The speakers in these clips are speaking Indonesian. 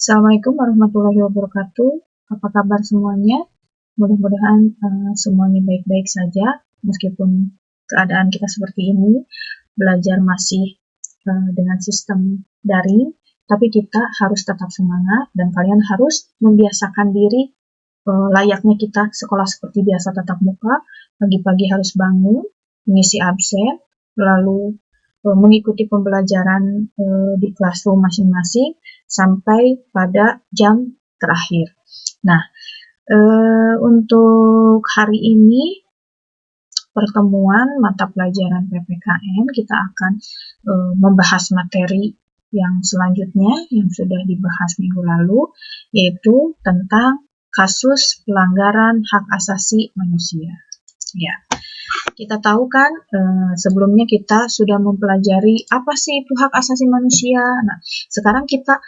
Assalamualaikum warahmatullahi wabarakatuh. Apa kabar semuanya? Mudah-mudahan semuanya baik-baik saja, meskipun keadaan kita seperti ini, belajar masih dengan sistem daring, tapi kita harus tetap semangat dan kalian harus membiasakan diri layaknya kita sekolah seperti biasa tatap muka, pagi-pagi harus bangun, mengisi absen, lalu mengikuti pembelajaran di classroom masing-masing sampai pada jam terakhir. Nah, untuk hari ini pertemuan mata pelajaran PPKN kita akan membahas materi yang selanjutnya yang sudah dibahas minggu lalu, yaitu tentang kasus pelanggaran hak asasi manusia. Ya, kita tahu kan sebelumnya kita sudah mempelajari apa sih itu hak asasi manusia. Nah, sekarang kita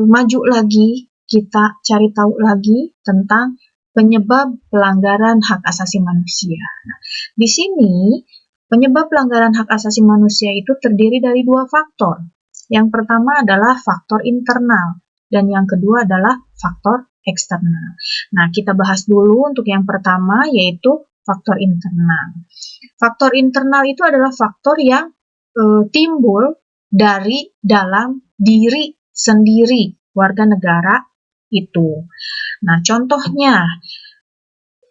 maju lagi, kita cari tahu lagi tentang penyebab pelanggaran hak asasi manusia. Nah, di sini penyebab pelanggaran hak asasi manusia itu terdiri dari dua faktor. Yang pertama adalah faktor internal dan yang kedua adalah faktor eksternal. Nah, kita bahas dulu untuk yang pertama, yaitu faktor internal. Faktor internal itu adalah faktor yang timbul dari dalam diri sendiri warga negara itu. Nah, contohnya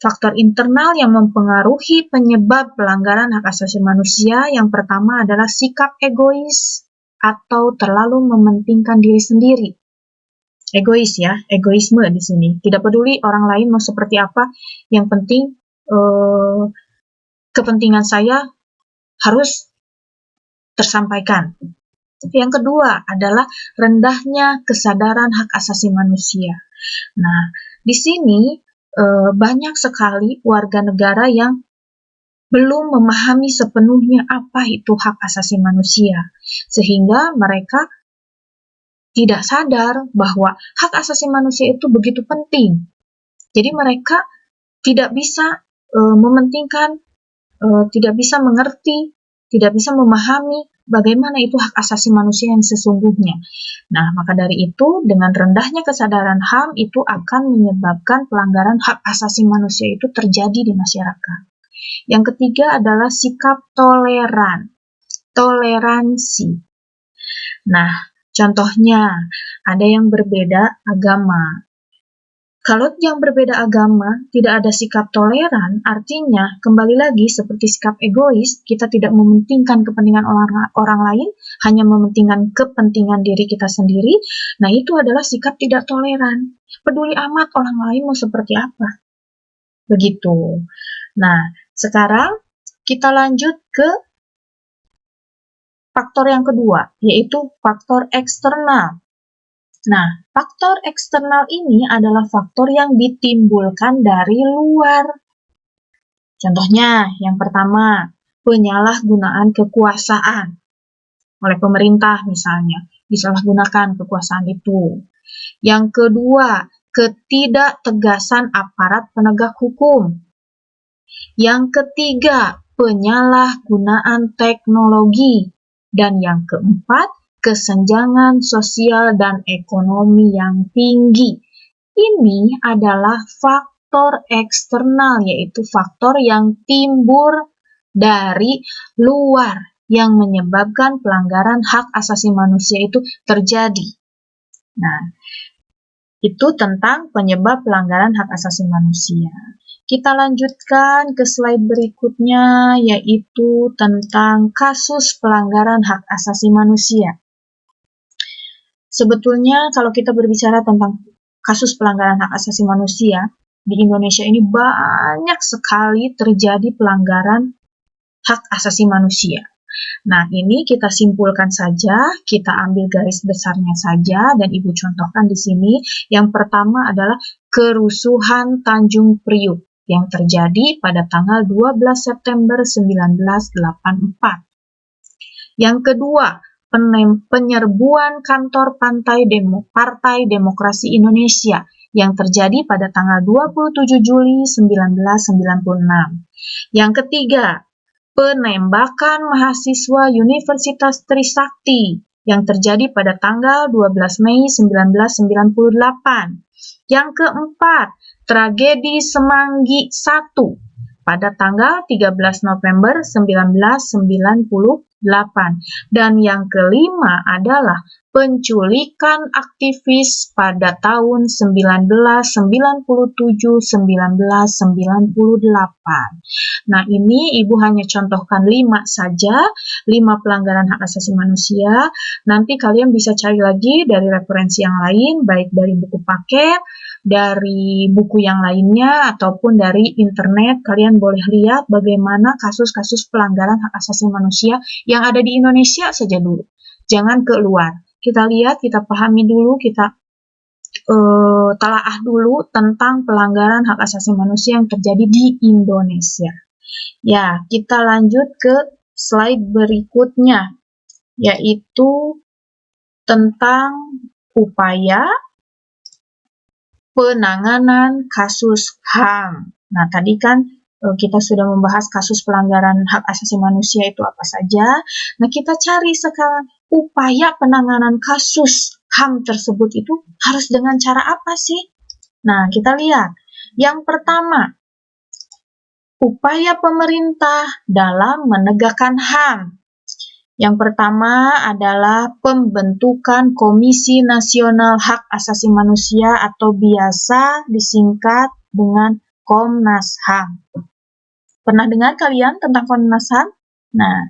faktor internal yang mempengaruhi penyebab pelanggaran hak asasi manusia yang pertama adalah sikap egois atau terlalu mementingkan diri sendiri. Egois ya, egoisme di sini. Tidak peduli orang lain mau seperti apa, yang penting kepentingan saya harus tersampaikan. Yang kedua adalah rendahnya kesadaran hak asasi manusia. Nah, di sini banyak sekali warga negara yang belum memahami sepenuhnya apa itu hak asasi manusia, sehingga mereka tidak sadar bahwa hak asasi manusia itu begitu penting. Jadi mereka tidak bisa mementingkan, tidak bisa mengerti, tidak bisa memahami bagaimana itu hak asasi manusia yang sesungguhnya. Nah, maka dari itu, dengan rendahnya kesadaran HAM itu akan menyebabkan pelanggaran hak asasi manusia itu terjadi di masyarakat. Yang ketiga adalah sikap toleransi. Nah, contohnya ada yang berbeda agama. Kalau yang berbeda agama tidak ada sikap toleran, artinya kembali lagi seperti sikap egois, kita tidak mementingkan kepentingan orang lain, hanya mementingkan kepentingan diri kita sendiri. Nah, itu adalah sikap tidak toleran. Peduli amat orang lain mau seperti apa. Begitu. Nah, sekarang kita lanjut ke faktor yang kedua, yaitu faktor eksternal. Nah, faktor eksternal ini adalah faktor yang ditimbulkan dari luar. Contohnya, yang pertama, penyalahgunaan kekuasaan oleh pemerintah misalnya, disalahgunakan kekuasaan itu. Yang kedua, ketidaktegasan aparat penegak hukum. Yang ketiga, penyalahgunaan teknologi. Dan yang keempat, kesenjangan sosial dan ekonomi yang tinggi. Ini adalah faktor eksternal, yaitu faktor yang timbul dari luar yang menyebabkan pelanggaran hak asasi manusia itu terjadi. Nah, itu tentang penyebab pelanggaran hak asasi manusia. Kita lanjutkan ke slide berikutnya, yaitu tentang kasus pelanggaran hak asasi manusia. Sebetulnya kalau kita berbicara tentang kasus pelanggaran hak asasi manusia, di Indonesia ini banyak sekali terjadi pelanggaran hak asasi manusia. Nah, ini kita simpulkan saja, kita ambil garis besarnya saja, dan Ibu contohkan di sini. Yang pertama adalah kerusuhan Tanjung Priuk yang terjadi pada tanggal 12 September 1984. Yang kedua, penyerbuan kantor Partai Demokrasi Indonesia yang terjadi pada tanggal 27 Juli 1996. Yang ketiga, penembakan mahasiswa Universitas Trisakti yang terjadi pada tanggal 12 Mei 1998. Yang keempat, tragedi Semanggi I pada tanggal 13 November 1998. Dan yang kelima adalah penculikan aktivis pada tahun 1997-1998. Nah, ini Ibu hanya contohkan 5 saja, 5 pelanggaran hak asasi manusia. Nanti kalian bisa cari lagi dari referensi yang lain, baik dari buku paket, dari buku yang lainnya, ataupun dari internet. Kalian boleh lihat bagaimana kasus-kasus pelanggaran hak asasi manusia yang ada di Indonesia saja dulu. Jangan keluar. Kita lihat, kita pahami dulu, kita telaah dulu tentang pelanggaran hak asasi manusia yang terjadi di Indonesia. Ya, kita lanjut ke slide berikutnya, yaitu tentang upaya penanganan kasus HAM. Nah, tadi kan kita sudah membahas kasus pelanggaran hak asasi manusia itu apa saja. Nah, kita cari sekarang upaya penanganan kasus HAM tersebut itu harus dengan cara apa sih? Nah, kita lihat. Yang pertama, upaya pemerintah dalam menegakkan HAM. Yang pertama adalah pembentukan Komisi Nasional Hak Asasi Manusia atau biasa disingkat dengan Komnas HAM. Pernah dengar kalian tentang Komnas HAM? Nah,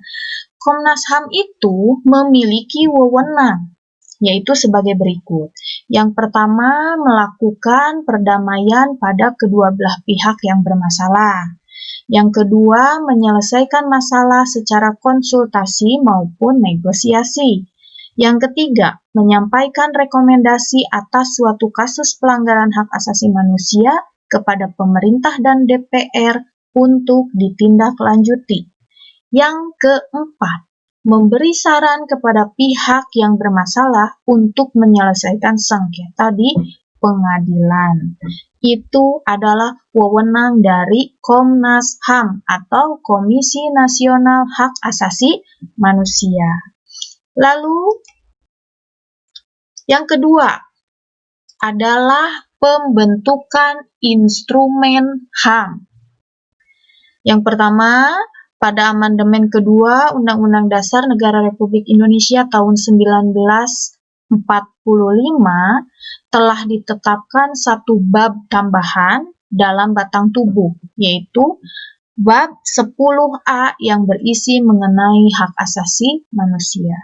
Komnas HAM itu memiliki wewenang, yaitu sebagai berikut. Yang pertama, melakukan perdamaian pada kedua belah pihak yang bermasalah. Yang kedua, menyelesaikan masalah secara konsultasi maupun negosiasi. Yang ketiga, menyampaikan rekomendasi atas suatu kasus pelanggaran hak asasi manusia kepada pemerintah dan DPR untuk ditindaklanjuti. Yang keempat, memberi saran kepada pihak yang bermasalah untuk menyelesaikan sengketa di pengadilan. Itu adalah wewenang dari Komnas HAM atau Komisi Nasional Hak Asasi Manusia. Lalu, yang kedua adalah pembentukan instrumen HAM. Yang pertama, pada amandemen kedua Undang-Undang Dasar Negara Republik Indonesia tahun 1945 telah ditetapkan satu bab tambahan dalam batang tubuh, yaitu bab 10A yang berisi mengenai hak asasi manusia.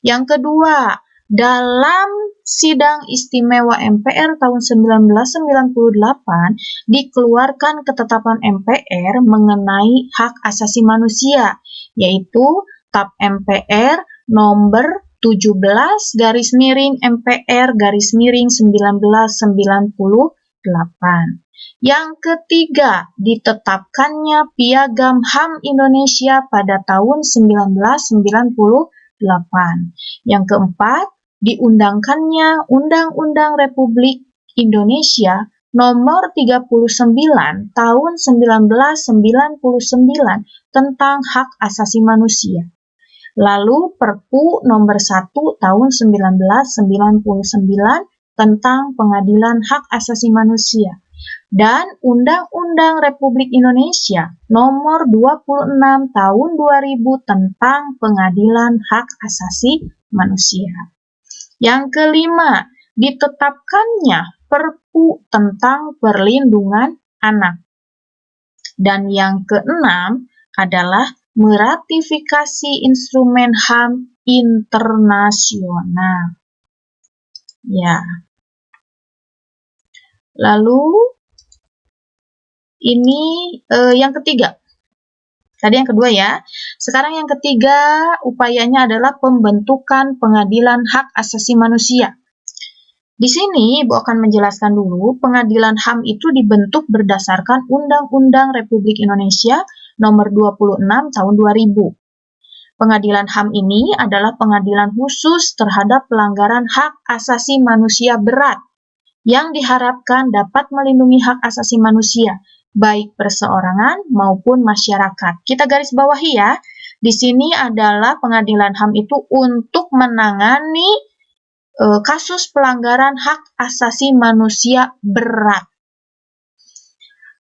Yang kedua, dalam Sidang Istimewa MPR tahun 1998 dikeluarkan ketetapan MPR mengenai hak asasi manusia, yaitu TAP MPR nomor 17/MPR/1998. Yang ketiga, ditetapkannya Piagam HAM Indonesia pada tahun 1998. Yang keempat, diundangkannya Undang-Undang Republik Indonesia nomor 39 tahun 1999 tentang hak asasi manusia. Lalu Perpu nomor 1 tahun 1999 tentang Pengadilan Hak Asasi Manusia. Dan Undang-Undang Republik Indonesia nomor 26 tahun 2000 tentang Pengadilan Hak Asasi Manusia. Yang kelima, ditetapkannya Perpu tentang Perlindungan Anak. Dan yang keenam adalah meratifikasi instrumen HAM internasional. Ya. Lalu ini yang ketiga. Tadi yang kedua ya. Sekarang yang ketiga, upayanya adalah pembentukan Pengadilan Hak Asasi Manusia. Di sini Ibu akan menjelaskan dulu, Pengadilan HAM itu dibentuk berdasarkan Undang-Undang Republik Indonesia nomor 26 tahun 2000. Pengadilan HAM ini adalah pengadilan khusus terhadap pelanggaran hak asasi manusia berat yang diharapkan dapat melindungi hak asasi manusia, baik perseorangan maupun masyarakat. Kita garis bawahi ya, Di sini adalah pengadilan HAM itu untuk menangani kasus pelanggaran hak asasi manusia berat.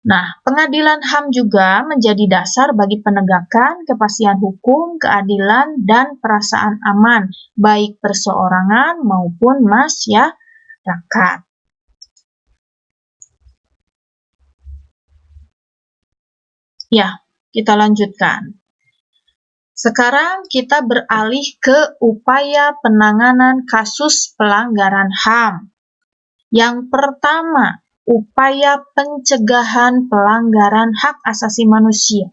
Nah, pengadilan HAM juga menjadi dasar bagi penegakan kepastian hukum, keadilan, dan perasaan aman, baik perseorangan maupun masyarakat. Ya, kita lanjutkan. Sekarang kita beralih ke upaya penanganan kasus pelanggaran HAM. Yang pertama, upaya pencegahan pelanggaran hak asasi manusia.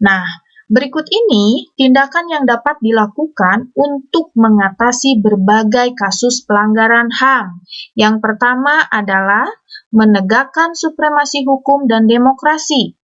Nah, berikut ini tindakan yang dapat dilakukan untuk mengatasi berbagai kasus pelanggaran HAM. Yang pertama adalah menegakkan supremasi hukum dan demokrasi.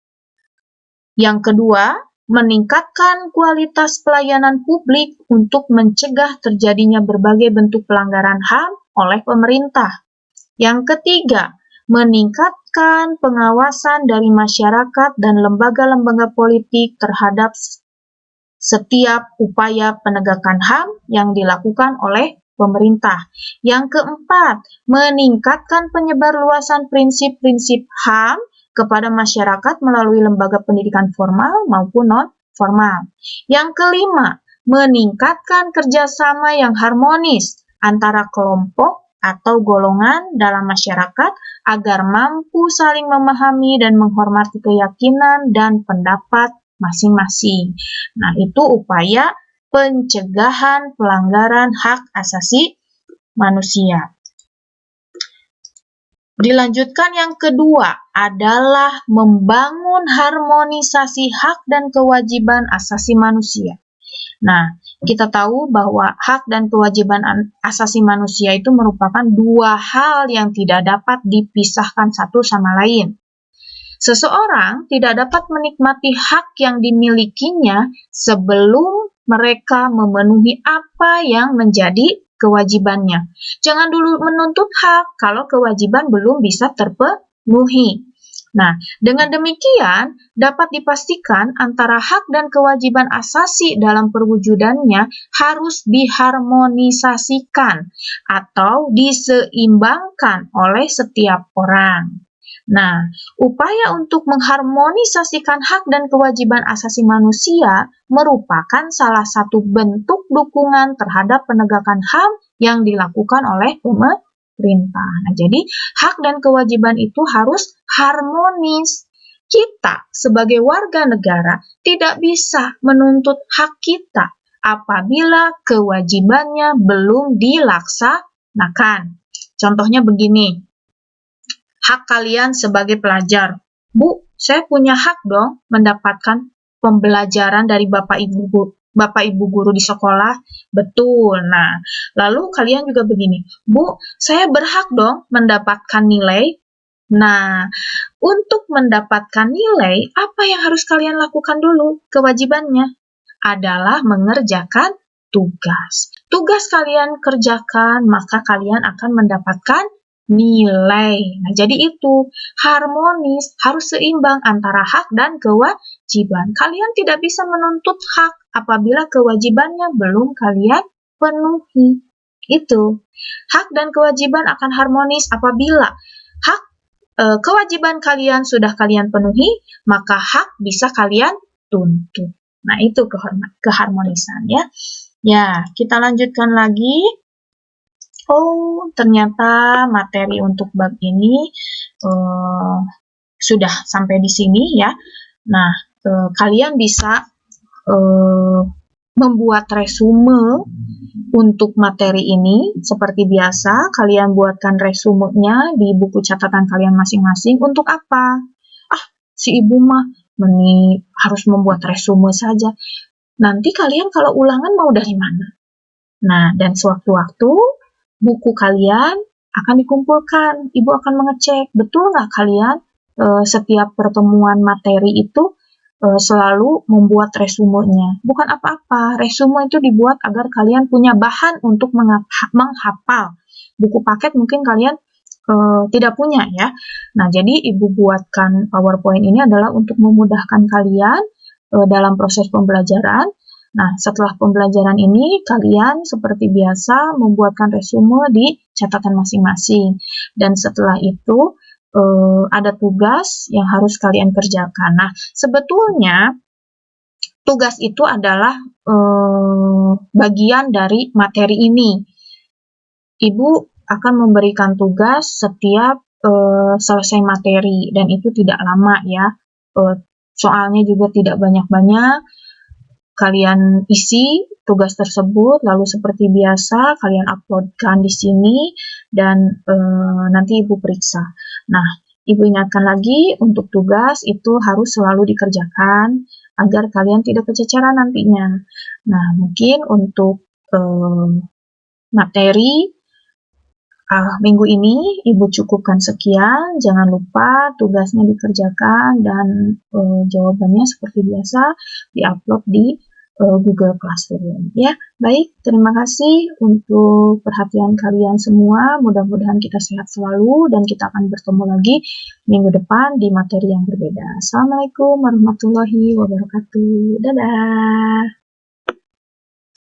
Yang kedua, meningkatkan kualitas pelayanan publik untuk mencegah terjadinya berbagai bentuk pelanggaran HAM oleh pemerintah. Yang ketiga, meningkatkan pengawasan dari masyarakat dan lembaga-lembaga politik terhadap setiap upaya penegakan HAM yang dilakukan oleh pemerintah. Yang keempat, meningkatkan penyebarluasan prinsip-prinsip HAM kepada masyarakat melalui lembaga pendidikan formal maupun non-formal. Yang kelima, meningkatkan kerjasama yang harmonis antara kelompok atau golongan dalam masyarakat agar mampu saling memahami dan menghormati keyakinan dan pendapat masing-masing. Nah, itu upaya pencegahan pelanggaran hak asasi manusia. Dilanjutkan yang kedua adalah membangun harmonisasi hak dan kewajiban asasi manusia. Nah, kita tahu bahwa hak dan kewajiban asasi manusia itu merupakan dua hal yang tidak dapat dipisahkan satu sama lain. Seseorang tidak dapat menikmati hak yang dimilikinya sebelum mereka memenuhi apa yang menjadi kewajibannya. Jangan dulu menuntut hak kalau kewajiban belum bisa terpenuhi. Nah, dengan demikian dapat dipastikan antara hak dan kewajiban asasi dalam perwujudannya harus diharmonisasikan atau diseimbangkan oleh setiap orang. Nah, upaya untuk mengharmonisasikan hak dan kewajiban asasi manusia merupakan salah satu bentuk dukungan terhadap penegakan HAM yang dilakukan oleh pemerintah. Nah, jadi hak dan kewajiban itu harus harmonis. Kita sebagai warga negara tidak bisa menuntut hak kita apabila kewajibannya belum dilaksanakan. Contohnya begini, hak kalian sebagai pelajar. Bu, saya punya hak dong mendapatkan pembelajaran dari Bapak Ibu guru di sekolah. Betul. Nah, lalu kalian juga begini, Bu, saya berhak dong mendapatkan nilai. Nah, untuk mendapatkan nilai, apa yang harus kalian lakukan dulu? Kewajibannya adalah mengerjakan tugas. Tugas kalian kerjakan, maka kalian akan mendapatkan nilai. Nah, jadi itu harmonis, harus seimbang antara hak dan kewajiban. Kalian tidak bisa menuntut hak apabila kewajibannya belum kalian penuhi. Itu. Hak dan kewajiban akan harmonis apabila kewajiban kalian sudah kalian penuhi, maka hak bisa kalian tuntut. Nah, itu keharmonisan ya. Ya, kita lanjutkan lagi. Oh, ternyata materi untuk bab ini sudah sampai di sini ya. Nah, kalian bisa membuat resume untuk materi ini. Seperti biasa, kalian buatkan resumenya di buku catatan kalian masing-masing. Untuk apa? Si ibu mah harus membuat resume saja. Nanti kalian kalau ulangan mau dari mana? Nah, dan sewaktu-waktu buku kalian akan dikumpulkan. Ibu akan mengecek, betul nggak kalian setiap pertemuan materi itu selalu membuat resumenya. Bukan apa-apa, resume itu dibuat agar kalian punya bahan untuk menghafal. Buku paket mungkin kalian tidak punya ya. Nah, jadi ibu buatkan PowerPoint ini adalah untuk memudahkan kalian dalam proses pembelajaran. Nah, setelah pembelajaran ini, kalian seperti biasa membuatkan resume di catatan masing-masing. Dan setelah itu, ada tugas yang harus kalian kerjakan. Nah, sebetulnya tugas itu adalah bagian dari materi ini. Ibu akan memberikan tugas setiap selesai materi, dan itu tidak lama ya. Soalnya juga tidak banyak-banyak. Kalian isi tugas tersebut, lalu seperti biasa kalian uploadkan di sini, dan nanti Ibu periksa. Nah, Ibu ingatkan lagi untuk tugas itu harus selalu dikerjakan agar kalian tidak kececeran nantinya. Nah, mungkin untuk materi minggu ini Ibu cukupkan sekian. Jangan lupa tugasnya dikerjakan dan jawabannya seperti biasa diupload di Google Classroom. Ya, baik. Terima kasih untuk perhatian kalian semua. Mudah-mudahan kita sehat selalu dan kita akan bertemu lagi minggu depan di materi yang berbeda. Assalamualaikum warahmatullahi wabarakatuh. Dadah.